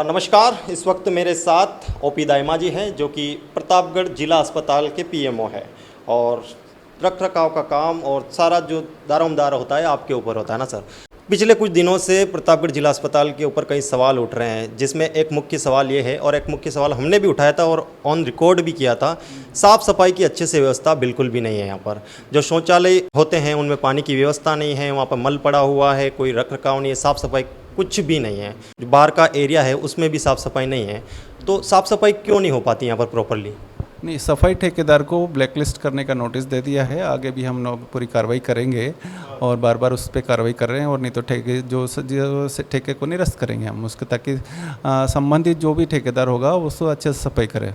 नमस्कार, इस वक्त मेरे साथ ओपी दाइमा जी हैं जो कि प्रतापगढ़ जिला अस्पताल के पीएमओ है और रख रखाव का काम और सारा जो दारोमदार होता है आपके ऊपर होता है ना सर। पिछले कुछ दिनों से प्रतापगढ़ जिला अस्पताल के ऊपर कई सवाल उठ रहे हैं, जिसमें एक मुख्य सवाल ये है और एक मुख्य सवाल हमने भी उठाया था और ऑन रिकॉर्ड भी किया था। साफ़ सफाई की अच्छे से व्यवस्था बिल्कुल भी नहीं है। यहाँ पर जो शौचालय होते हैं उनमें पानी की व्यवस्था नहीं है, वहाँ पर मल पड़ा हुआ है, कोई रख रखाव नहीं है, साफ़ सफाई कुछ भी नहीं है। जो बाहर का एरिया है उसमें भी साफ़ सफाई नहीं है। तो साफ़ सफाई क्यों नहीं हो पाती यहाँ पर प्रॉपरली? नहीं, सफाई ठेकेदार को ब्लैकलिस्ट करने का नोटिस दे दिया है। आगे भी हम पूरी कार्रवाई करेंगे और बार बार उस पर कार्रवाई कर रहे हैं। और नहीं तो ठेके जो ठेके को निरस्त करेंगे हम उसके, ताकि संबंधित जो भी ठेकेदार होगा उसको अच्छे से सफाई करे।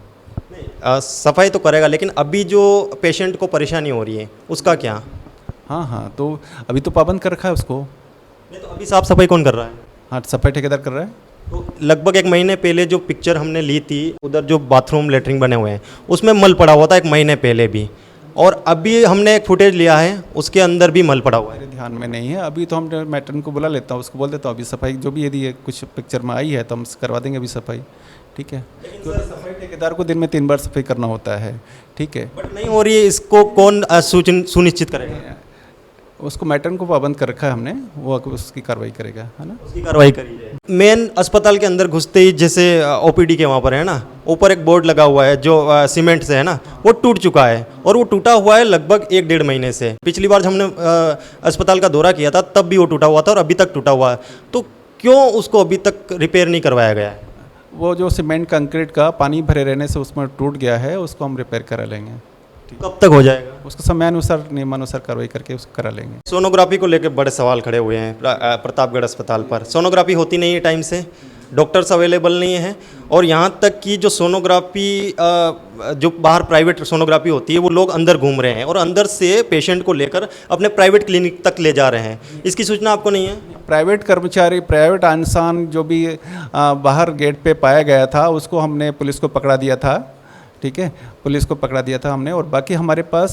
सफाई तो करेगा, लेकिन अभी जो पेशेंट को परेशानी हो रही है उसका क्या? हाँ, तो अभी तो पाबंद कर रखा है उसको। नहीं तो अभी साफ़ सफाई कौन कर रहा है? हाँ, सफाई ठेकेदार कर रहा है। तो लगभग एक महीने पहले जो पिक्चर हमने ली थी, उधर जो बाथरूम लेटरिन बने हुए हैं उसमें मल पड़ा हुआ था एक महीने पहले भी, और अभी हमने एक फुटेज लिया है उसके अंदर भी मल पड़ा हुआ है। मेरे ध्यान में नहीं है अभी। तो हम मैट्रन को बुला लेता हूँ, उसको बोल देता हूँ अभी सफाई जो भी यदि कुछ पिक्चर में आई है तो हम करवा देंगे अभी सफाई। ठीक है, तो सफाई ठेकेदार को दिन में 3 बार सफाई करना होता है। ठीक है, बट नहीं हो रही है, इसको कौन सुनिश्चित करेगा? उसको मैट्रन को पाबंद कर रखा है हमने, वो उसकी कार्रवाई करेगा, है ना। उसकी कार्रवाई करी जाए। मेन अस्पताल के अंदर घुसते ही जैसे ओपीडी के वहाँ पर है ना, ऊपर एक बोर्ड लगा हुआ है जो सीमेंट से है ना, वो टूट चुका है और वो टूटा हुआ है लगभग 1-1.5 महीने से। पिछली बार जब हमने अस्पताल का दौरा किया था तब भी वो टूटा हुआ था और अभी तक टूटा हुआ है। तो क्यों उसको अभी तक रिपेयर नहीं करवाया गया है? वो जो सीमेंट कंक्रीट का पानी भरे रहने से उसमें टूट गया है, उसको हम रिपेयर करा लेंगे। कब तक हो जाएगा? उसको समयानुसार नियमानुसार कार्रवाई करके उसको करा लेंगे। सोनोग्राफी को लेकर बड़े सवाल खड़े हुए हैं प्रतापगढ़ अस्पताल पर। सोनोग्राफी होती नहीं है टाइम से, डॉक्टर्स अवेलेबल नहीं है, और यहाँ तक कि जो सोनोग्राफी जो बाहर प्राइवेट सोनोग्राफी होती है वो लोग अंदर घूम रहे हैं और अंदर से पेशेंट को लेकर अपने प्राइवेट क्लिनिक तक ले जा रहे हैं। इसकी सूचना आपको नहीं है? प्राइवेट कर्मचारी, प्राइवेट इंसान जो भी बाहर गेट पे पाया गया था उसको हमने पुलिस को पकड़ा दिया था। ठीक है, पुलिस को पकड़ा दिया था हमने। और बाकी हमारे पास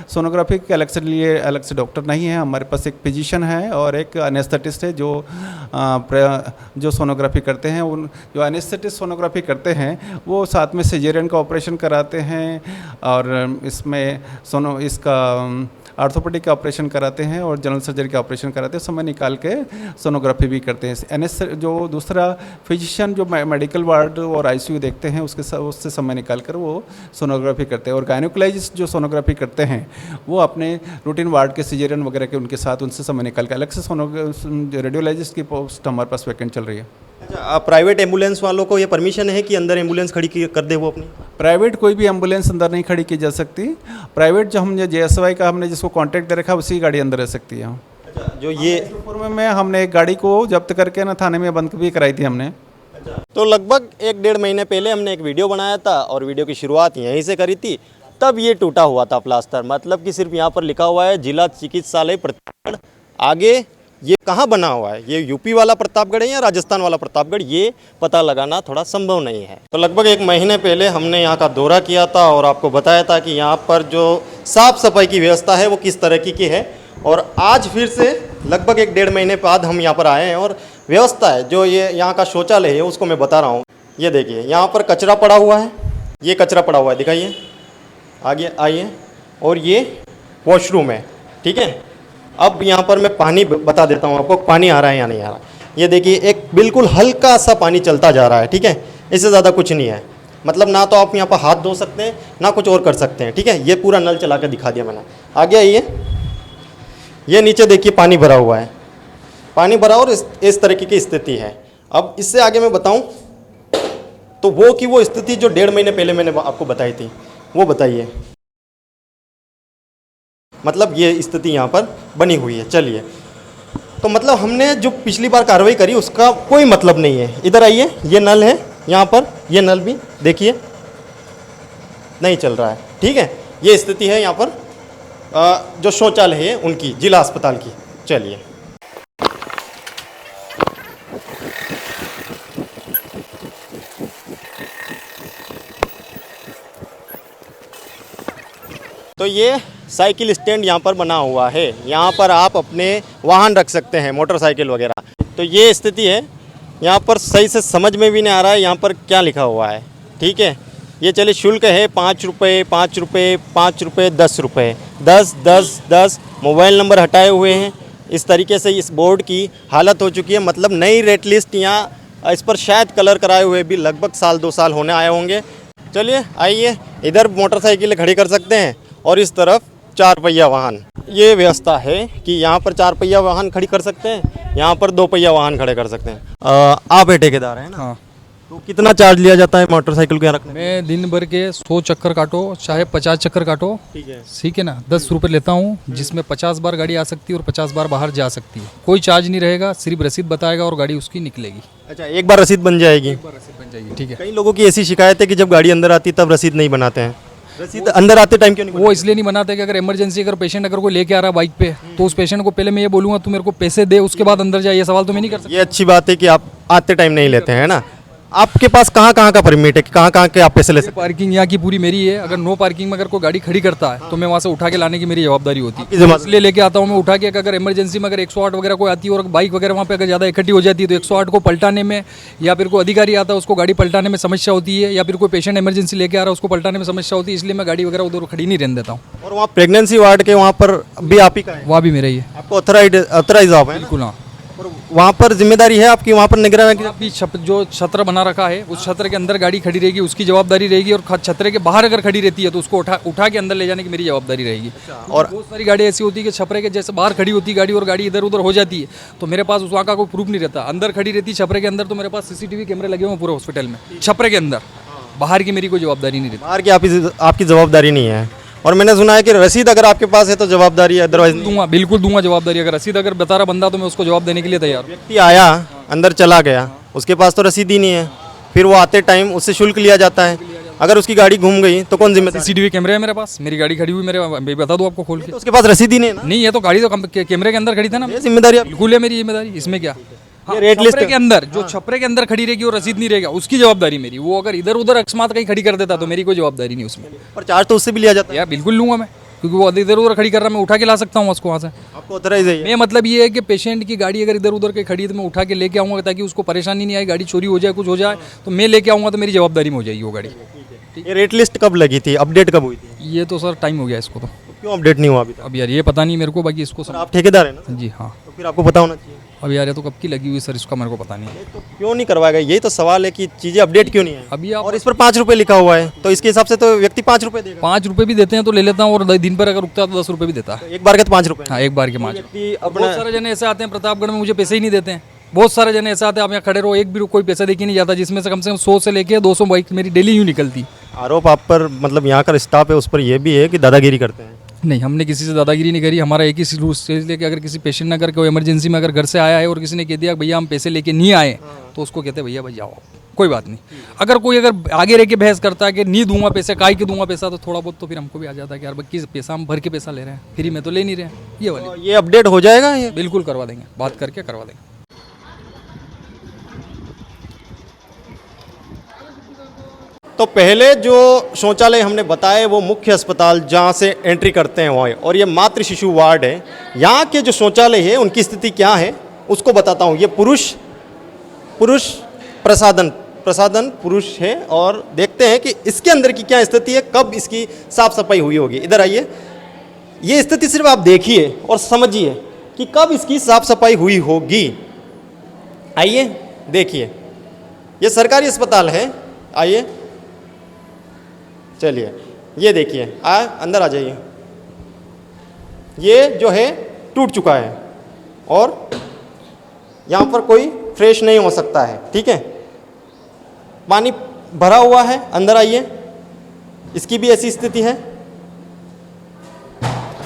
सोनोग्राफी के अलग से डॉक्टर नहीं है। हमारे पास एक फिजिशियन है और एक एनेस्थेटिस्ट है जो सोनोग्राफी करते हैं। उन जो एनेस्थेटिस्ट सोनोग्राफी करते हैं वो साथ में सिजेरियन का ऑपरेशन कराते हैं और इसमें इसका आर्थोपेडिक का ऑपरेशन कराते हैं और जनरल सर्जरी का ऑपरेशन कराते हैं। समय निकाल के सोनोग्राफी भी करते हैं। जो दूसरा फिजिशियन जो मेडिकल वार्ड और आईसीयू देखते हैं उससे समय निकाल कर वो सोनोग्राफी करते हैं। और गायनोकोलॉजिस्ट जो सोनोग्राफी करते हैं वो अपने रूटीन वार्ड के सिजेरियन वगैरह के उनके साथ उनसे समय निकाल कर अलग से रेडियोलॉजिस्ट की पोस्ट हमारे पास वैकेंट चल रही है। अच्छा, प्राइवेट एम्बुलेंस वालों को ये परमिशन है कि अंदर एम्बुलेंस खड़ी कर दे वो अपनी? प्राइवेट कोई भी एम्बुलेंस अंदर नहीं खड़ी की जा सकती। प्राइवेट जो हमने JSY का हमने जिसको कॉन्ट्रैक्ट दे रखा है उसी गाड़ी अंदर रह सकती है। अच्छा, जो ये पूर्व में हमने एक गाड़ी को जब्त करके ना थाने में बंद भी कराई थी हमने। अच्छा, तो लगभग 1-1.5 महीने पहले हमने एक वीडियो बनाया था और वीडियो की शुरुआत यहीं से करी थी। तब ये टूटा हुआ था प्लास्टर, मतलब कि सिर्फ यहाँ पर लिखा हुआ है जिला चिकित्सालय प्रतापगढ़। आगे ये कहाँ बना हुआ है, ये यूपी वाला प्रतापगढ़ है या राजस्थान वाला प्रतापगढ़, ये पता लगाना थोड़ा संभव नहीं है। तो लगभग 1 महीने पहले हमने यहाँ का दौरा किया था और आपको बताया था कि यहाँ पर जो साफ़ सफाई की व्यवस्था है वो किस तरह की है। और आज फिर से लगभग 1-1.5 महीने बाद हम यहाँ पर आए हैं और व्यवस्था है जो ये यहाँ का शौचालय है उसको मैं बता रहा हूँ। ये देखिए, यहाँ पर कचरा पड़ा हुआ है, ये कचरा पड़ा हुआ है, दिखाइए, आगे आइए, और ये वॉशरूम है। ठीक है, अब यहाँ पर मैं पानी बता देता हूँ आपको, पानी आ रहा है या नहीं आ रहा। ये देखिए, एक बिल्कुल हल्का सा पानी चलता जा रहा है। ठीक है, इससे ज़्यादा कुछ नहीं है, मतलब ना तो आप यहाँ पर हाथ धो सकते हैं ना कुछ और कर सकते हैं। ठीक है, ये पूरा नल चला कर दिखा दिया मैंने। आगे आइए, ये नीचे देखिए पानी भरा हुआ है, पानी भरा और इस तरीके की स्थिति है। अब इससे आगे मैं बताऊँ तो वो स्थिति जो 1.5 महीने पहले मैंने आपको बताई थी वो बताइए, मतलब ये स्थिति यहाँ पर बनी हुई है। चलिए, तो मतलब हमने जो पिछली बार कार्रवाई करी उसका कोई मतलब नहीं है। इधर आइए, ये नल है यहाँ पर, ये नल भी देखिए नहीं चल रहा है। ठीक है, ये स्थिति है यहाँ पर जो शौचालय है उनकी जिला अस्पताल की। चलिए, तो ये साइकिल स्टैंड यहाँ पर बना हुआ है, यहाँ पर आप अपने वाहन रख सकते हैं, मोटरसाइकिल वगैरह। तो ये स्थिति है यहाँ पर सही से समझ में भी नहीं आ रहा है यहाँ पर क्या लिखा हुआ है। ठीक है, ये चलिए शुल्क है 5 रुपये, 5 रुपये, 5 रुपये, 10 रुपये, 10 10 10। मोबाइल नंबर हटाए हुए हैं। इस तरीके से इस बोर्ड की हालत हो चुकी है। मतलब नई रेट लिस्ट यहाँ इस पर शायद कलर कराए हुए भी लगभग साल 2 साल होने आए होंगे। चलिए आइए, इधर मोटरसाइकिलें खड़ी कर सकते हैं और इस तरफ 4 पहिया वाहन। ये व्यवस्था है कि यहाँ पर 4 पहिया वाहन खड़ी कर सकते हैं, यहाँ पर 2 पहिया वाहन खड़े कर सकते हैं। आप ठेकेदार हैं ना? हाँ, तो कितना चार्ज लिया जाता है मोटरसाइकिल को यहाँ रखने में? मैं दिन भर के 100 चक्कर काटो चाहे 50 चक्कर काटो, ठीक है। ठीक है ना, 10 रुपये लेता हूँ, जिसमें 50 बार गाड़ी आ सकती है और 50 बार बाहर जा सकती है। कोई चार्ज नहीं रहेगा, सिर्फ रसीद बताएगा और गाड़ी उसकी निकलेगी। अच्छा, एक बार रसीद बन जाएगी। रसीद बन जाएगी, ठीक है। कई लोगों की ऐसी शिकायत है कि जब गाड़ी अंदर आती तब रसीद नहीं बनाते हैं। रसीद अंदर आते टाइम क्यों नहीं वो इसलिए नहीं बनाते कि अगर इमरजेंसी, अगर पेशेंट अगर कोई लेके आ रहा है बाइक पे, तो उस पेशेंट को पहले मैं ये बोलूँगा तू मेरे को पैसे दे, उसके बाद अंदर जाए। ये सवाल तो मैं नहीं कर सकता। ये अच्छी बात है कि आप आते टाइम नहीं लेते हैं ना। आपके पास कहाँ कहाँ का परमिट है कि कहाँ कहाँ के आप पैसे ले सकते पार्किंग यहाँ की पूरी मेरी है। अगर नो पार्किंग में अगर कोई गाड़ी खड़ी करता है तो मैं वहाँ से उठा के लाने की मेरी जवाबदारी होती आपकी है। जिम्मेदारी। इसलिए लेके आता हूँ मैं उठा के। अगर इमरजेंसी में अगर 108 वगैरह कोई आती है और बाइक वगैरह वहाँ पे अगर ज़्यादा इकट्ठी हो जाती है तो 108 को पलटाने में, या फिर कोई अधिकारी आता है उसको गाड़ी पलटाने में समस्या होती है, या फिर कोई पेशेंट इमरजेंसी लेके आ रहा है उसको पलटाने में समस्या होती है। इसलिए मैं गाड़ी वगैरह उधर खड़ी नहीं रहने देता हूँ। हैं? और वहाँ प्रेगनेंसी वार्ड के वहाँ पर भी आप ही का है? वहाँ भी मेरा ही है, आपको ऑथराइज आप है ना? बिल्कुल। हाँ, और वहाँ पर जिम्मेदारी है आपकी, वहाँ पर निगरानी की? अभी जो छत्र बना रखा है उस छत्र के अंदर गाड़ी खड़ी रहेगी, उसकी जवाबदारी रहेगी। और छत्र के बाहर अगर खड़ी रहती है तो उसको उठा के अंदर ले जाने की मेरी जवाबदारी रहेगी। और बहुत सारी गाड़ी ऐसी होती है कि छपरे के जैसे बाहर खड़ी होती है गाड़ी और गाड़ी इधर उधर हो जाती है, तो मेरे पास उस वहाँ का कोई प्रूफ नहीं रहता। अंदर खड़ी रहती है छपरे के अंदर, तो मेरे पास CCTV कैमरे लगे हुए हैं पूरे हॉस्पिटल में, छपरे के अंदर। बाहर की मेरी कोई जवाबदारी नहीं रहती। बाहर की आपकी जवाबदारी नहीं है। और मैंने सुना है कि रसीद अगर आपके पास है तो जवाबदारी है, अदरवाइज नहीं। दूंगा, बिल्कुल दूंगा जवाबदारी। अगर रसीद अगर बता रहा बंदा तो मैं उसको जवाब देने के लिए तैयार हूँ। व्यक्ति आया, अंदर चला गया, उसके पास तो रसीद ही नहीं है, फिर वो आते टाइम उससे शुल्क लिया जाता है। अगर उसकी गाड़ी घूम गई तो कौन जिम्मेदार? CCTV कैमरे है मेरे पास, मेरी गाड़ी खड़ी हुई मेरे, मैं बता दूँ आपको खोल के। तो उसके पास रसीद ही नहीं है ना, नहीं है तो गाड़ी तो कैमरे के अंदर खड़ी था ना। ये जिम्मेदारी आपकी। बिल्कुल है मेरी जिम्मेदारी, इसमें क्या। हाँ, ये रेट लिस्ट छपरे के अंदर जो छपरे के अंदर खड़ी रहेगी और रसीद नहीं रहेगा उसकी जवाबदारी मेरी। वो अगर इधर उधर अकस्मात कहीं खड़ी कर देता तो मेरी कोई जवाबदारी नहीं उसमें। और चार्ज तो उससे भी लिया जाता है। यार बिल्कुल लूंगा मैं, क्योंकि वो इधर उधर खड़ी कर रहा है, मैं उठा के ला सकता हूँ उसको वहाँ से। आपको ऑथराइज है ये? मैं मतलब ये है कि पेशेंट की गाड़ी अगर इधर उधर के खड़ी है तो मैं उठा के लेके आऊँगा, ताकि उसको परेशानी नहीं आए, गाड़ी चोरी हो जाए, कुछ हो जाए तो मैं लेके आऊँगा तो मेरी जवाबदारी में हो जाएगी वो गाड़ी। ये रेट लिस्ट कब लगी थी, अपडेट कब हुई थी? ये तो सर टाइम हो गया इसको, तो क्यों अपडेट नहीं हुआ अभी तक? अब यार ये पता नहीं मेरे को, बाकी इसको और आप ठेकेदार है ना, जी हाँ। तो फिर आपको पता होना चाहिए। अब यार ये तो कब की लगी हुई सर, इसका मेरे को पता नहीं है। तो क्यों नहीं करवाएगा, यही तो सवाल है कि चीज़ें अपडेट क्यों नहीं है। अभी आप और इस पर 5 रुपये लिखा हुआ है, तो इसके हिसाब से तो व्यक्ति 5 रुपये देगा। 5 रुपये भी देते हैं तो ले लेता हूँ, और दिन पर अगर रुकता है तो 10 रुपये भी देता है। एक बार के तो 5 रुपये। हाँ, एक बार के 5। व्यक्ति बहुत अपना सारे जने ऐसे आते हैं प्रतापगढ़ में, मुझे पैसे ही नहीं देते हैं। बहुत सारे जने ऐसे आते हैं, आप यहाँ खड़े रहो, एक भी कोई पैसा देके नहीं जाता, जिसमें से कम 100 से लेके 200 बाइक मेरी डेली यूँ निकलती। आरोप आप पर, मतलब यहाँ का स्टाफ है उस पर यह भी है कि दादागिरी करते हैं। नहीं, हमने किसी से दादागिरी नहीं करी। हमारा एक ही रूल से लेके, अगर किसी पेशेंट ने अगर कोई इमरजेंसी में अगर घर से आया है और किसी ने कह दिया भैया हम पैसे लेके नहीं आए, तो उसको कहते हैं भैया भाई जाओ, कोई बात नहीं। अगर कोई अगर आगे रह के बहस करता है कि नहीं दूंगा पैसे, काय के दूंगा पैसा, तो थोड़ा बहुत तो फिर हमको भी आ जाता है कि यार बक्की पैसा हम भर के पैसा ले रहे हैं, फ्री में तो ले नहीं रहे हैं। ये वाली तो ये अपडेट हो जाएगा ये? बिल्कुल करवा देंगे, बात करके करवा देंगे। तो पहले जो शौचालय हमने बताए वो मुख्य अस्पताल जहाँ से एंट्री करते हैं वहाँ, और ये मातृ शिशु वार्ड है। यहाँ के जो शौचालय है उनकी स्थिति क्या है उसको बताता हूँ। ये पुरुष प्रसाधन पुरुष है, और देखते हैं कि इसके अंदर की क्या स्थिति है, कब इसकी साफ सफाई हुई होगी। इधर आइए, ये स्थिति सिर्फ आप देखिए और समझिए कि कब इसकी साफ सफाई हुई होगी। आइए देखिए, ये सरकारी अस्पताल है। आइए चलिए, ये देखिए, अंदर आ जाइए। ये जो है टूट चुका है और यहाँ पर कोई फ्रेश नहीं हो सकता है, ठीक है। पानी भरा हुआ है, अंदर आइए, इसकी भी ऐसी स्थिति है।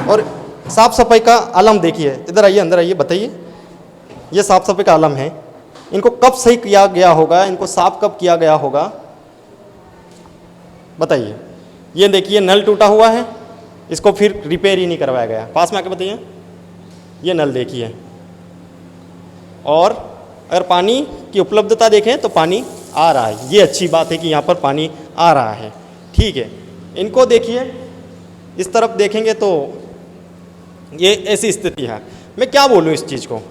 और साफ सफाई का आलम देखिए, इधर आइए, अंदर आइए, बताइए। ये साफ सफाई का आलम है। इनको कब सही किया गया होगा, इनको साफ कब किया गया होगा, बताइए। ये देखिए, नल टूटा हुआ है, इसको फिर रिपेयर ही नहीं करवाया गया। पास में आके बताइए, ये नल देखिए। और अगर पानी की उपलब्धता देखें तो पानी आ रहा है, ये अच्छी बात है कि यहाँ पर पानी आ रहा है, ठीक है। इनको देखिए, इस तरफ देखेंगे तो ये ऐसी स्थिति है। मैं क्या बोलूँ इस चीज़ को,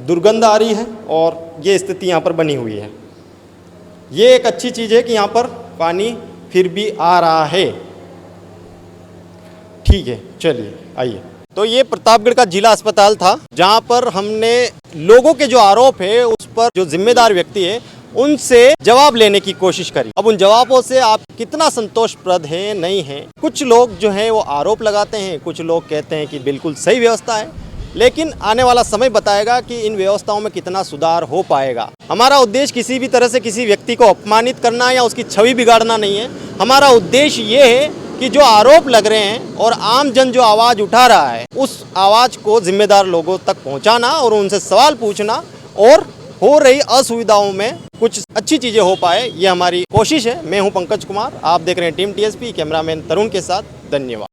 दुर्गंध आ रही है और ये स्थिति यहाँ पर बनी हुई है। ये एक अच्छी चीज़ है कि यहाँ पर पानी फिर भी आ रहा है। ठीक है, चलिए आइए। तो ये प्रतापगढ़ का जिला अस्पताल था, जहाँ पर हमने लोगों के जो आरोप है उस पर जो जिम्मेदार व्यक्ति है उनसे जवाब लेने की कोशिश करी। अब उन जवाबों से आप कितना संतोषप्रद है नहीं है, कुछ लोग जो है वो आरोप लगाते हैं, कुछ लोग कहते हैं कि बिल्कुल सही व्यवस्था है, लेकिन आने वाला समय बताएगा कि इन व्यवस्थाओं में कितना सुधार हो पाएगा। हमारा उद्देश्य किसी भी तरह से किसी व्यक्ति को अपमानित करना या उसकी छवि बिगाड़ना नहीं है। हमारा उद्देश्य ये है कि जो आरोप लग रहे हैं और आम जन जो आवाज़ उठा रहा है उस आवाज़ को जिम्मेदार लोगों तक पहुंचाना और उनसे सवाल पूछना और हो रही असुविधाओं में कुछ अच्छी चीज़ें हो पाए, ये हमारी कोशिश है। मैं हूं पंकज कुमार, आप देख रहे हैं टीम टीएसपी, कैमरामैन तरुण के साथ। धन्यवाद।